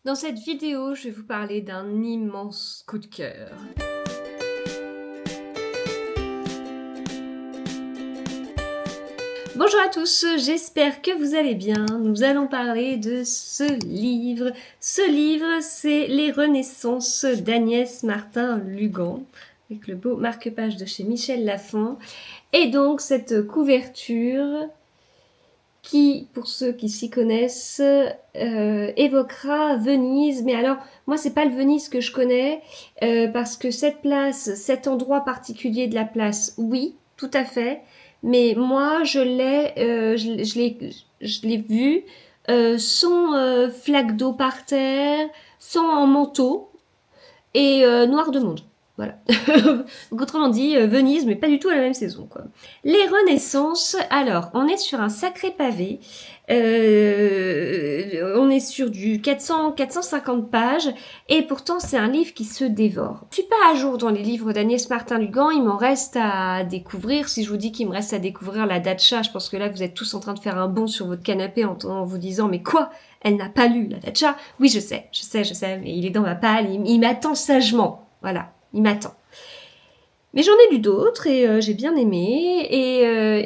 Dans cette vidéo, je vais vous parler d'un immense coup de cœur. Bonjour à tous, j'espère que vous allez bien. Nous allons parler de ce livre. Ce livre, c'est Les Renaissances d'Agnès Martin-Lugan, avec le beau marque-page de chez Michel Lafon. Et donc, cette couverture qui, pour ceux qui s'y connaissent, évoquera Venise. Mais alors, moi, c'est pas le Venise que je connais, parce que cette place, cet endroit particulier de la place, oui, tout à fait. Mais moi, je l'ai vu sans flaque d'eau par terre, sans en manteau et noir de monde. Voilà. Donc, autrement dit, Venise, mais pas du tout à la même saison, quoi. Les Renaissances, alors, on est sur un sacré pavé. On est sur du 450 pages, et pourtant c'est un livre qui se dévore. Je suis pas à jour dans les livres d'Agnès Martin-Lugan, il m'en reste à découvrir. Si je vous dis qu'il me reste à découvrir la Datcha, je pense que là vous êtes tous en train de faire un bond sur votre canapé en vous disant mais quoi, elle n'a pas lu la Datcha? Oui, je sais, mais il est dans ma palle, il m'attend sagement. Voilà, il m'attend. Mais j'en ai lu d'autres et j'ai bien aimé.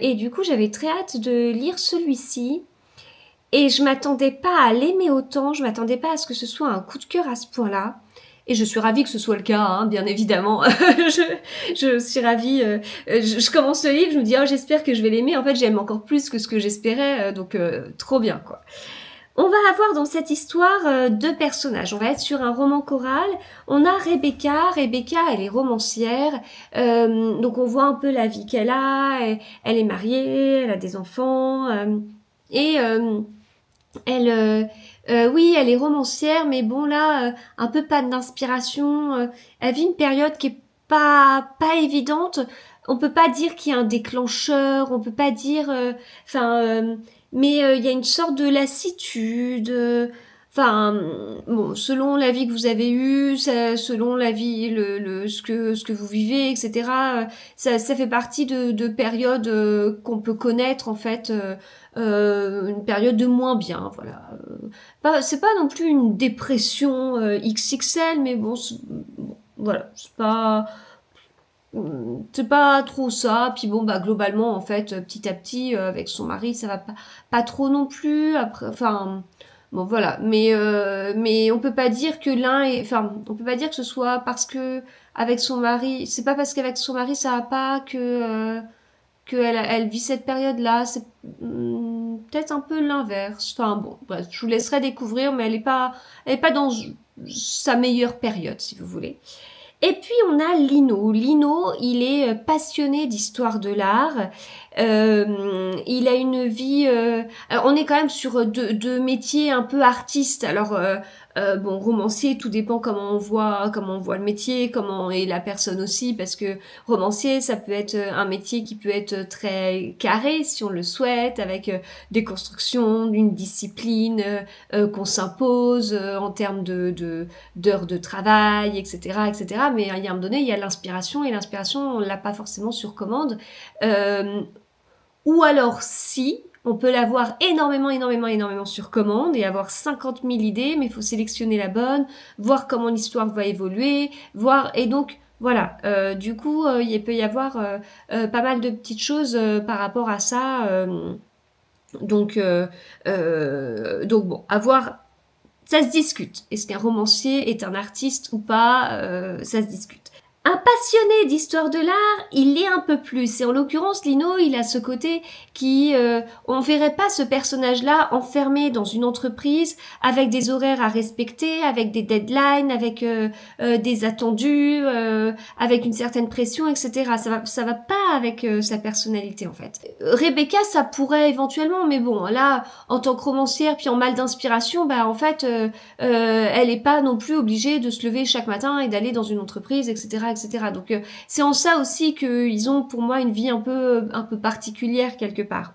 Et du coup, j'avais très hâte de lire celui-ci. Et je m'attendais pas à l'aimer autant, je m'attendais pas à ce que ce soit un coup de cœur à ce point-là. Et je suis ravie que ce soit le cas, hein, bien évidemment. je suis ravie. Je commence le livre, je me dis, oh, j'espère que je vais l'aimer. En fait, j'aime encore plus que ce que j'espérais, donc trop bien, quoi. On va avoir dans cette histoire deux personnages. On va être sur un roman choral. On a Rebecca. Rebecca, elle est romancière. Donc on voit un peu la vie qu'elle a. Elle est mariée, elle a des enfants. Et oui, elle est romancière, mais bon là, un peu panne d'inspiration. Elle vit une période qui est pas évidente. On peut pas dire qu'il y a un déclencheur. On peut pas dire, mais il y a une sorte de lassitude. Enfin, bon, selon la vie que vous avez eue, selon la vie, ce que vous vivez, etc. Ça fait partie de périodes qu'on peut connaître en fait. Une période de moins bien, voilà. C'est pas non plus une dépression XXL, mais bon, voilà, c'est pas trop ça. Puis bon, bah globalement, en fait, petit à petit, avec son mari, ça va pas trop non plus. Après, enfin, bon voilà. Mais on peut pas dire que on peut pas dire que ce soit parce que avec son mari, c'est pas parce qu'avec son mari ça va pas qu'elle vit cette période-là. C'est peut-être un peu l'inverse. Enfin bon, bref, je vous laisserai découvrir, mais elle est pas dans sa meilleure période, si vous voulez. Et puis on a Lino. Lino, il est passionné d'histoire de l'art. Il a une vie. Alors on est quand même sur deux métiers un peu artistes. Alors bon, romancier, tout dépend comment on voit le métier, comment est la personne aussi, parce que romancier, ça peut être un métier qui peut être très carré si on le souhaite, avec des constructions, une discipline qu'on s'impose en termes d'heures de travail, etc., etc. Mais il y a un moment donné, il y a l'inspiration, et l'inspiration, on l'a pas forcément sur commande. Ou alors, si, on peut l'avoir énormément sur commande et avoir 50 000 idées, mais il faut sélectionner la bonne, voir comment l'histoire va évoluer, et donc, voilà, du coup, il peut y avoir pas mal de petites choses par rapport à ça. Donc bon, ça se discute. Est-ce qu'un romancier est un artiste ou pas? Ça se discute. Un passionné d'histoire de l'art, il l'est un peu plus. Et en l'occurrence, Lino, il a ce côté on verrait pas ce personnage-là enfermé dans une entreprise avec des horaires à respecter, avec des deadlines, avec des attendus, avec une certaine pression, etc. Ça va pas avec sa personnalité en fait. Rebecca, ça pourrait éventuellement, mais bon, là, en tant que romancière, puis en mal d'inspiration, bah en fait, elle est pas non plus obligée de se lever chaque matin et d'aller dans une entreprise, etc., etc. Donc c'est en ça aussi qu'ils ont pour moi une vie un peu particulière quelque part.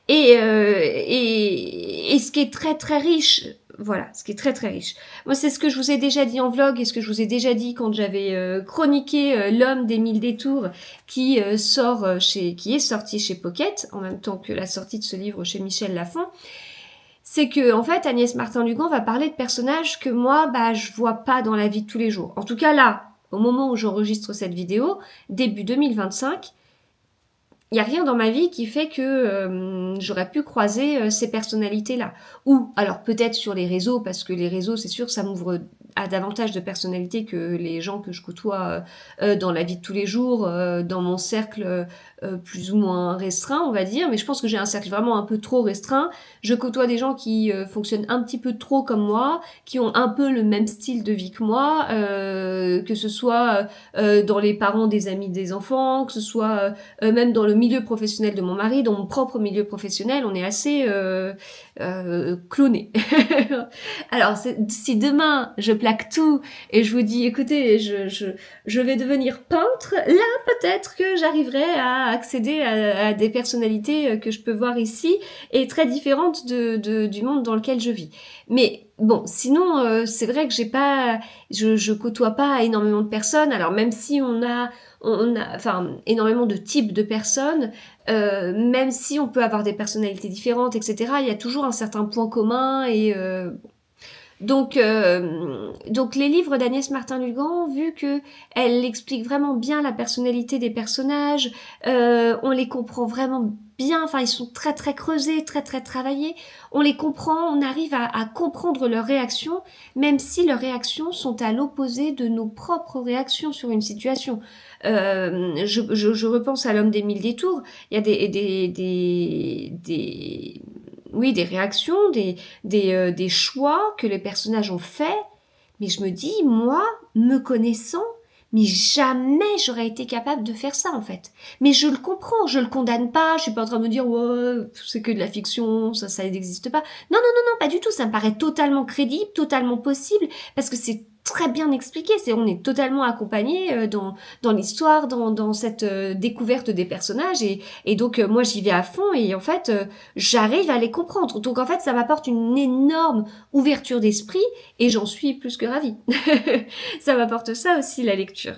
Et ce qui est très très riche, voilà, ce qui est très très riche. Moi, c'est ce que je vous ai déjà dit en vlog et ce que je vous ai déjà dit quand j'avais chroniqué L'homme des mille détours qui est sorti chez Pocket en même temps que la sortie de ce livre chez Michel Lafon. c'est que en fait Agnès Martin-Lugan va parler de personnages que moi je vois pas dans la vie de tous les jours. En tout cas là, au moment où j'enregistre cette vidéo, début 2025, il n'y a rien dans ma vie qui fait que j'aurais pu croiser ces personnalités-là. Ou alors peut-être sur les réseaux, parce que les réseaux, c'est sûr, ça m'ouvre à davantage de personnalités que les gens que je côtoie dans la vie de tous les jours, dans mon cercle plus ou moins restreint, on va dire. Mais je pense que j'ai un cercle vraiment un peu trop restreint. Je côtoie des gens qui fonctionnent un petit peu trop comme moi, qui ont un peu le même style de vie que moi, que ce soit dans les parents des amis des enfants, que ce soit même dans le milieu professionnel de mon mari, dans mon propre milieu professionnel, on est assez clonés. Alors, si demain je plaque tout et je vous dis, écoutez, je vais devenir peintre, là peut-être que j'arriverai à accéder à des personnalités que je peux voir ici et très différentes du monde dans lequel je vis. Mais bon, sinon, c'est vrai que je côtoie pas énormément de personnes. Alors même si on a énormément de types de personnes, même si on peut avoir des personnalités différentes, etc., il y a toujours un certain point commun et donc les livres d'Agnès Martin-Lugan, vu que elle explique vraiment bien la personnalité des personnages, on les comprend vraiment bien, enfin ils sont très très creusés, très très travaillés, on les comprend, on arrive à comprendre leurs réactions, même si leurs réactions sont à l'opposé de nos propres réactions sur une situation. Je repense à L'homme des mille détours, il y a des réactions, des choix que les personnages ont faits, mais je me dis, moi, me connaissant, mais jamais j'aurais été capable de faire ça en fait. Mais je le comprends, je le condamne pas, je suis pas en train de me dire ouais, c'est que de la fiction, ça n'existe pas. Non, non, non, non, pas du tout, ça me paraît totalement crédible, totalement possible, parce que c'est très bien expliqué, on est totalement accompagné dans l'histoire, dans cette découverte des personnages, et donc moi j'y vais à fond, et en fait j'arrive à les comprendre. Donc en fait ça m'apporte une énorme ouverture d'esprit, et j'en suis plus que ravie. Ça m'apporte ça aussi, la lecture.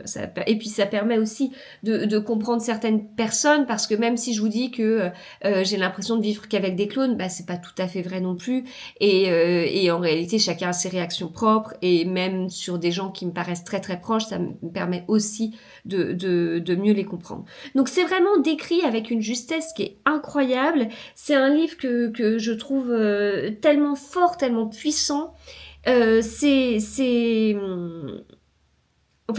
Et puis ça permet aussi de comprendre certaines personnes, parce que même si je vous dis que j'ai l'impression de vivre qu'avec des clones, c'est pas tout à fait vrai non plus. Et en réalité, chacun a ses réactions propres, et même sur des gens qui me paraissent très très proches, ça me permet aussi de mieux les comprendre. Donc c'est vraiment décrit avec une justesse qui est incroyable. C'est un livre que je trouve tellement fort, tellement puissant. Enfin,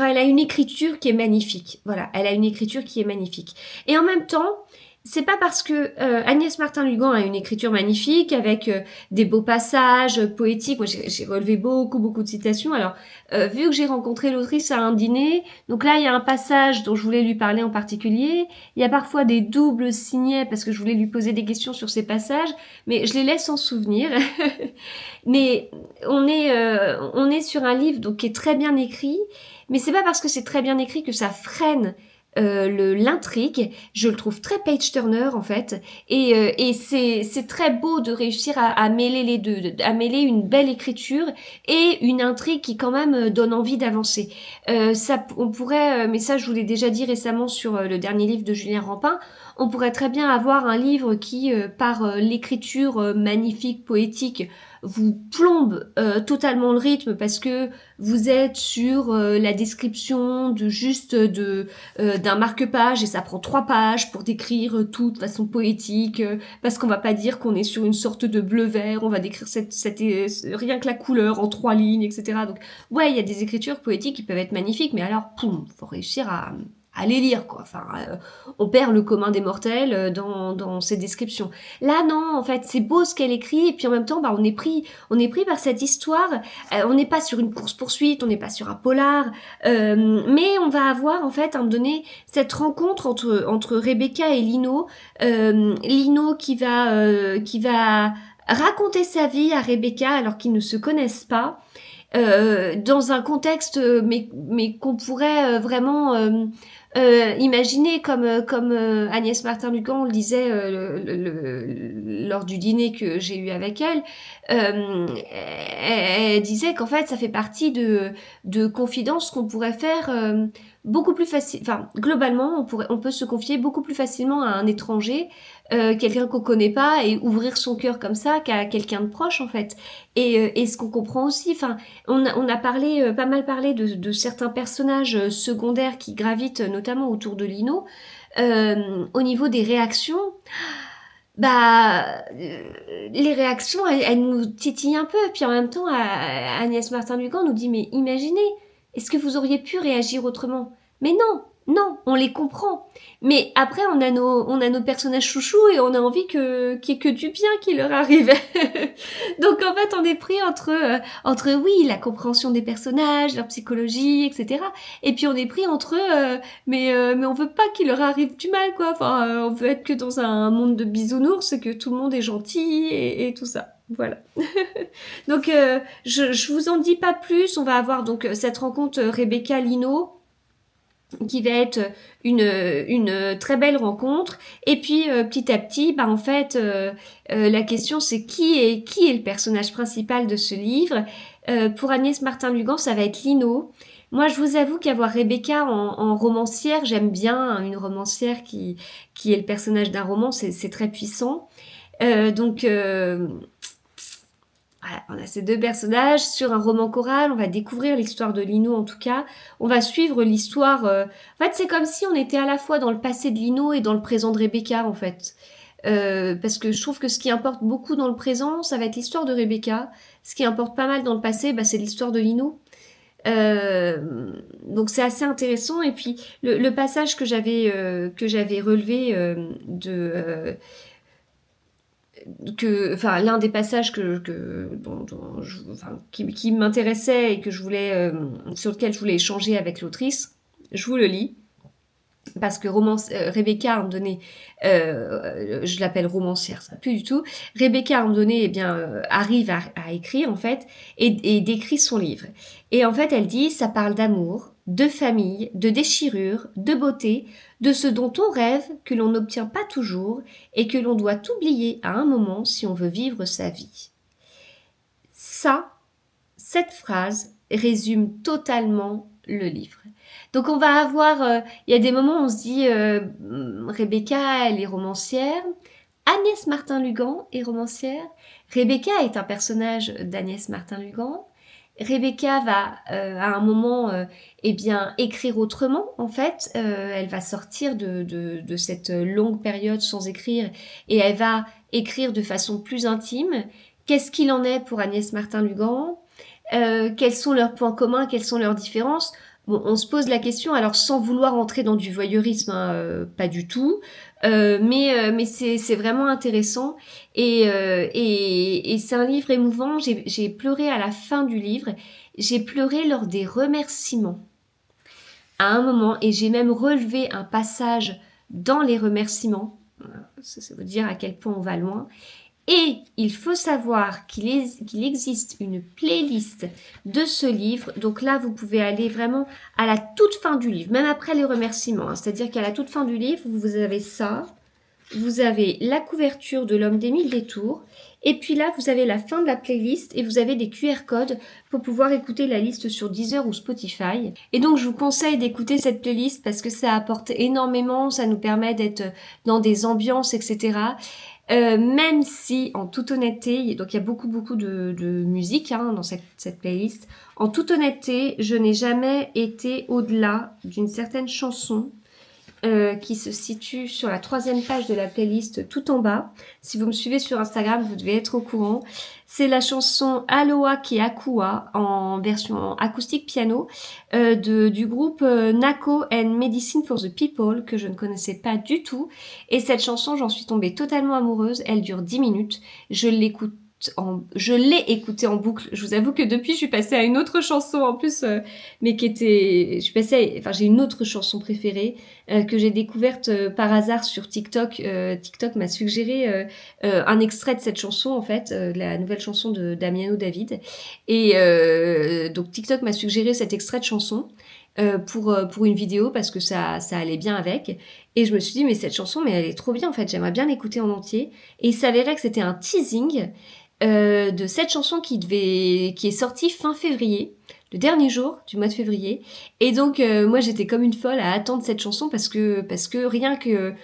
elle a une écriture qui est magnifique. Voilà, elle a une écriture qui est magnifique. Et en même temps, c'est pas parce que Agnès Martin-Lugan a une écriture magnifique avec des beaux passages poétiques. Moi, j'ai relevé beaucoup de citations. Alors, vu que j'ai rencontré l'autrice à un dîner, donc là, il y a un passage dont je voulais lui parler en particulier. Il y a parfois des doubles signets parce que je voulais lui poser des questions sur ces passages, mais je les laisse en souvenir. Mais on est sur un livre donc qui est très bien écrit, mais c'est pas parce que c'est très bien écrit que ça freine l'intrigue. Je le trouve très page-turner en fait, et c'est très beau de réussir à mêler les deux, à mêler une belle écriture et une intrigue qui quand même donne envie d'avancer. On pourrait, mais ça je vous l'ai déjà dit récemment sur le dernier livre de Julien Rampin, on pourrait très bien avoir un livre qui, par l'écriture magnifique, poétique, vous plombe totalement le rythme parce que vous êtes sur la description d'un marque-page et ça prend 3 pages pour décrire tout de façon poétique, parce qu'on va pas dire qu'on est sur une sorte de bleu-vert, on va décrire rien que la couleur en 3 lignes, etc. Donc ouais, il y a des écritures poétiques qui peuvent être magnifiques, mais alors, faut réussir à les lire, quoi. Enfin, on perd le commun des mortels dans ces descriptions. Là, non, en fait, c'est beau ce qu'elle écrit, et puis en même temps, on est pris par cette histoire. On n'est pas sur une course-poursuite, on n'est pas sur un polar, mais on va avoir, en fait, à un moment donné, cette rencontre entre Rebecca et Lino. Lino qui va raconter sa vie à Rebecca alors qu'ils ne se connaissent pas. Dans un contexte mais qu'on pourrait vraiment imaginer comme Agnès Martin-Lugan le disait lors du dîner que j'ai eu avec elle. Elle disait qu'en fait ça fait partie de confidences qu'on pourrait faire beaucoup plus facile. Enfin, globalement, on peut se confier beaucoup plus facilement à un étranger, quelqu'un qu'on connaît pas, et ouvrir son cœur comme ça qu'à quelqu'un de proche en fait. Et ce qu'on comprend aussi, enfin, on a parlé, pas mal parlé de certains personnages secondaires qui gravitent notamment autour de Lino. Au niveau des réactions, les réactions, elles nous titillent un peu. Et puis en même temps, Agnès Martin-Lugan nous dit, mais imaginez, est-ce que vous auriez pu réagir autrement? Mais non, non, on les comprend. Mais après, on a nos personnages chouchous et on a envie qu'il y ait que du bien qui leur arrive. Donc en fait, on est pris entre oui, la compréhension des personnages, leur psychologie, etc. Et puis on est pris entre mais on veut pas qu'il leur arrive du mal, quoi. Enfin, on veut être que dans un monde de bisounours, que tout le monde est gentil et tout ça. Voilà. Donc, je vous en dis pas plus. On va avoir donc cette rencontre Rebecca-Lino qui va être une très belle rencontre. Et puis, petit à petit, en fait, la question, c'est qui est le personnage principal de ce livre. Pour Agnès Martin-Lugan, ça va être Lino. Moi, je vous avoue qu'avoir Rebecca en romancière, j'aime bien une romancière qui est le personnage d'un roman, c'est très puissant. Donc, voilà, on a ces deux personnages sur un roman choral. On va découvrir l'histoire de Lino en tout cas. On va suivre l'histoire. En fait, c'est comme si on était à la fois dans le passé de Lino et dans le présent de Rebecca en fait. Parce que je trouve que ce qui importe beaucoup dans le présent, ça va être l'histoire de Rebecca. Ce qui importe pas mal dans le passé, c'est l'histoire de Lino. Donc c'est assez intéressant. Et puis le passage que j'avais relevé l'un des passages qui m'intéressait et que je voulais, sur lequel je voulais échanger avec l'autrice, je vous le lis. Parce que Rebecca, à un moment donné, je l'appelle romancière, ça plus du tout. Rebecca, à un moment donné, arrive à écrire, en fait, et décrit son livre. Et en fait, elle dit, ça parle d'amour, de famille, de déchirure, de beauté, de ce dont on rêve, que l'on n'obtient pas toujours, et que l'on doit oublier à un moment si on veut vivre sa vie. Cette phrase résume totalement le livre. Donc on va avoir, il y a des moments où on se dit, Rebecca, elle est romancière, Agnès Martin-Lugan est romancière, Rebecca est un personnage d'Agnès Martin-Lugan, Rebecca va à un moment écrire autrement en fait, elle va sortir de cette longue période sans écrire et elle va écrire de façon plus intime. Qu'est-ce qu'il en est pour Agnès Martin-Lugan? Quels sont leurs points communs, quelles sont leurs différences? Bon, on se pose la question, alors sans vouloir entrer dans du voyeurisme, pas du tout, mais c'est vraiment intéressant et c'est un livre émouvant. J'ai pleuré à la fin du livre, j'ai pleuré lors des remerciements à un moment et j'ai même relevé un passage dans les remerciements. Ça veut dire à quel point on va loin. Et il faut savoir qu'il existe une playlist de ce livre. Donc là, vous pouvez aller vraiment à la toute fin du livre, même après les remerciements. C'est-à-dire qu'à la toute fin du livre, vous avez ça. Vous avez la couverture de l'homme des 1000 détours. Et puis là, vous avez la fin de la playlist et vous avez des QR codes pour pouvoir écouter la liste sur Deezer ou Spotify. Et donc, je vous conseille d'écouter cette playlist parce que ça apporte énormément. Ça nous permet d'être dans des ambiances, etc. Même si, en toute honnêteté, donc il y a beaucoup de musique dans cette playlist. En toute honnêteté, je n'ai jamais été au-delà d'une certaine chanson qui se situe sur la 3e page de la playlist tout en bas. Si vous me suivez sur Instagram, vous devez être au courant. C'est la chanson Aloha Ke Akua en version acoustique piano du groupe Nako and Medicine for the People que je ne connaissais pas du tout. Et cette chanson, j'en suis tombée totalement amoureuse. Elle dure 10 minutes. Je l'ai écoutée en boucle. Je vous avoue que depuis, je suis passée à une autre chanson en plus, mais j'ai une autre chanson préférée que j'ai découverte par hasard sur TikTok. TikTok m'a suggéré un extrait de cette chanson en fait, la nouvelle chanson de Damiano David. Et donc TikTok m'a suggéré cet extrait de chanson. Pour une vidéo parce que ça allait bien avec et je me suis dit mais cette chanson mais elle est trop bien en fait, j'aimerais bien l'écouter en entier et il s'avérait que c'était un teasing de cette chanson qui est sortie fin février, le dernier jour du mois de février. Et donc, moi, j'étais comme une folle à attendre cette chanson parce que rien que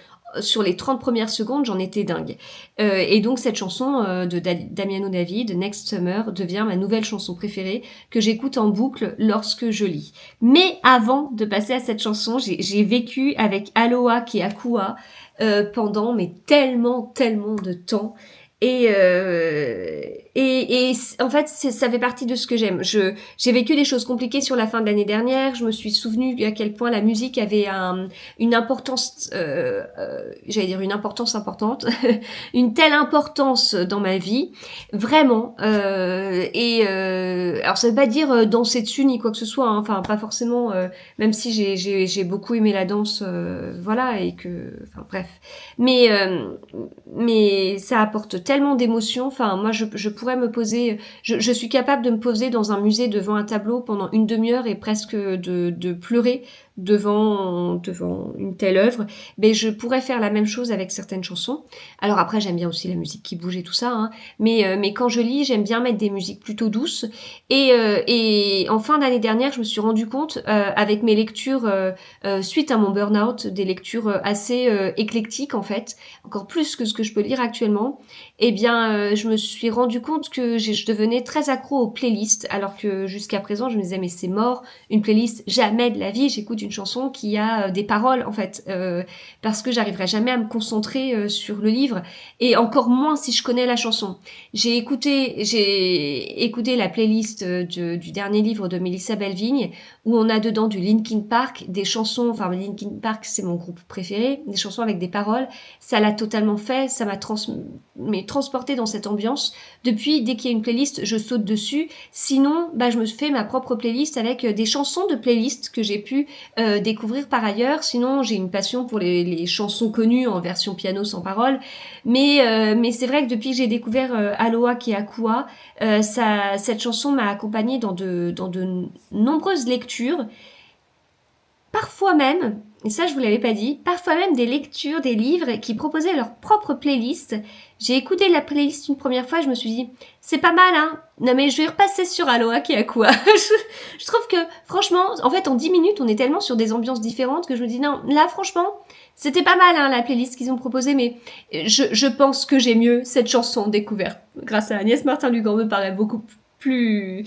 sur les 30 premières secondes, j'en étais dingue. Et donc, cette chanson de Damiano David, Next Summer, devient ma nouvelle chanson préférée que j'écoute en boucle lorsque je lis. Mais avant de passer à cette chanson, j'ai vécu avec Aloha Keakua pendant tellement de temps. Et en fait, ça fait partie de ce que j'aime. J'ai vécu des choses compliquées sur la fin de l'année dernière. Je me suis souvenu à quel point la musique avait une importance, j'allais dire une importance importante, une telle importance dans ma vie, vraiment. Alors ça veut pas dire danser dessus ni quoi que ce soit, hein. Enfin pas forcément. Même si j'ai beaucoup aimé la danse, voilà, et que, enfin bref. Mais ça apporte tellement d'émotions. Enfin, moi, je pourrais me poser... Je suis capable de me poser dans un musée devant un tableau pendant une demi-heure et presque de pleurer devant une telle œuvre. Mais je pourrais faire la même chose avec certaines chansons. Alors après, j'aime bien aussi la musique qui bouge et tout ça, hein. Mais quand je lis, j'aime bien mettre des musiques plutôt douces. Et en fin d'année dernière, je me suis rendu compte, avec mes lectures, suite à mon burn-out, des lectures assez éclectiques en fait, encore plus que ce que je peux lire actuellement, eh bien, je me suis rendu compte que je devenais très accro aux playlists, alors que jusqu'à présent, je me disais, mais c'est mort, une playlist, jamais de la vie, j'écoute une chanson qui a des paroles, en fait, parce que j'arriverai jamais à me concentrer sur le livre, et encore moins si je connais la chanson. J'ai écouté la playlist du dernier livre de Melissa Belvigne, où on a dedans du Linkin Park, des chansons, enfin Linkin Park c'est mon groupe préféré, des chansons avec des paroles, ça l'a totalement fait, ça m'a transporté dans cette ambiance. Depuis, dès qu'il y a une playlist, je saute dessus, sinon je me fais ma propre playlist avec des chansons de playlist que j'ai pu découvrir par ailleurs. Sinon j'ai une passion pour les chansons connues en version piano sans paroles, mais c'est vrai que depuis que j'ai découvert Aloha Keakua, cette chanson m'a accompagnée dans de nombreuses lectures, parfois même, et ça je vous l'avais pas dit, parfois même des lectures, des livres qui proposaient leur propre playlist. J'ai écouté la playlist une première fois, je me suis dit, c'est pas mal, hein. Non mais je vais repasser sur Aloha Keakua. Je trouve que, franchement, en fait en 10 minutes, on est tellement sur des ambiances différentes que je me dis, non, là franchement, c'était pas mal, hein, la playlist qu'ils ont proposée, mais je pense que j'ai mieux cette chanson découverte grâce à Agnès Martin-Lugan, me paraît beaucoup plus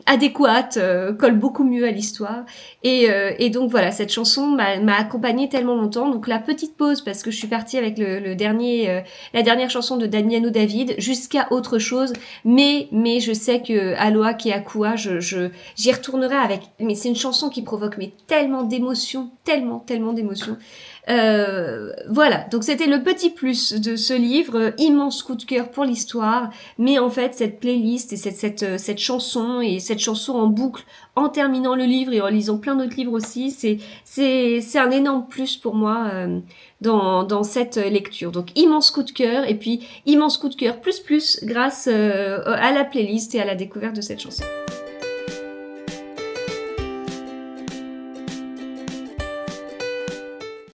adéquate, colle beaucoup mieux à l'histoire. Et donc voilà, cette chanson m'a accompagnée tellement longtemps. Donc la petite pause, parce que je suis partie avec la dernière chanson de Damiano David, jusqu'à autre chose. Mais je sais que Aloha Keakua, j'y retournerai avec. Mais c'est une chanson qui provoque tellement d'émotions, tellement d'émotions. Voilà, donc c'était le petit plus de ce livre, immense coup de cœur pour l'histoire, mais en fait cette playlist et cette chanson et cette chanson en boucle en terminant le livre et en lisant plein d'autres livres aussi, c'est un énorme plus pour moi dans cette lecture. Donc immense coup de cœur, et puis immense coup de cœur plus grâce à la playlist et à la découverte de cette chanson.